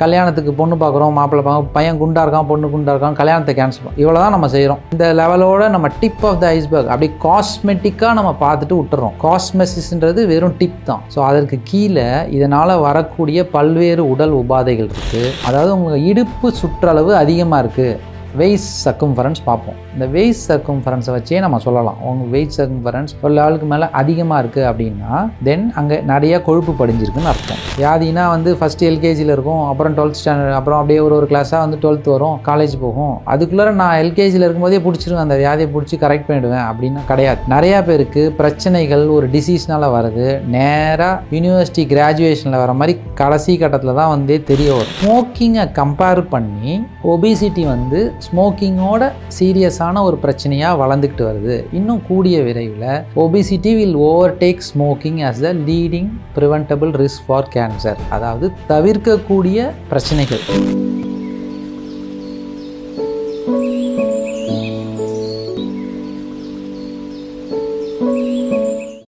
கல்யாணத்துக்கு பொண்ணு பார்க்குறோம், மாப்பிள்ளை பார்க்க, பையன் குண்டா இருக்கான், பொண்ணு குண்டா இருக்கான், கல்யாணத்தை கேன்சல் பண்ணுறோம். இவ்வளோ தான் நம்ம செய்கிறோம். இந்த லெவலோட நம்ம டிப் ஆஃப் த ஐஸ்பர்க் அப்படி காஸ்மெட்டிக்காக நம்ம பார்த்துட்டு விட்டுறோம். காஸ்மெசிஸ்ன்றது வெறும் டிப் தான். ஸோ அதற்கு கீழே இதனால் வரக்கூடிய பல்வேறு உடல் உபாதைகள் இருக்குது. அதாவது உங்கள் இடுப்பு சுற்றளவு அதிகமாக இருக்குது, வெய்ஸ் சர்க்கம்ஃபரன்ஸ் பார்ப்போம். இந்த வெய்ஸ் சர்க்கம்ஃபரன்ஸை வச்சே நம்ம சொல்லலாம், உங்கள் வெய்ஸ் சர்க்கம்ஃபரன்ஸ் ஒரு லெவலுக்கு மேலே அதிகமாக இருக்குது அப்படின்னா தென் அங்கே நிறைய கொழுப்பு படிஞ்சிருக்குன்னு அர்த்தம். வியாதினா வந்து ஃபஸ்ட்டு எல்கேஜியில் இருக்கும், அப்புறம் 12th ஸ்டாண்டர்ட், அப்புறம் அப்படியே ஒரு கிளாஸாக வந்து 12th வரும், காலேஜ் போகும். அதுக்குள்ளே நான் எல்கேஜியில் இருக்கும்போதே பிடிச்சிருவேன், அந்த வியாதியை பிடிச்சி கரெக்ட் பண்ணிவிடுவேன் அப்படின்னா கிடையாது. நிறையா பேருக்கு பிரச்சனைகள் ஒரு டிசீஸ்னால் வருது, நேராக யூனிவர்சிட்டி கிராஜுவேஷனில் வர மாதிரி கடைசி கட்டத்தில் தான் வந்து தெரிய வரும். ஸ்மோக்கிங்கை கம்பேர் பண்ணி ஒபிசிட்டி வந்து ஸ்மோக்கிங்கோட சீரியஸான ஒரு பிரச்சனையாக வளர்ந்துக்கிட்டு வருது. இன்னும் கூடிய விரைவில் obesity will overtake smoking as the leading preventable risk for cancer. அதாவது தவிர்க்கக்கூடிய பிரச்சனைகள்.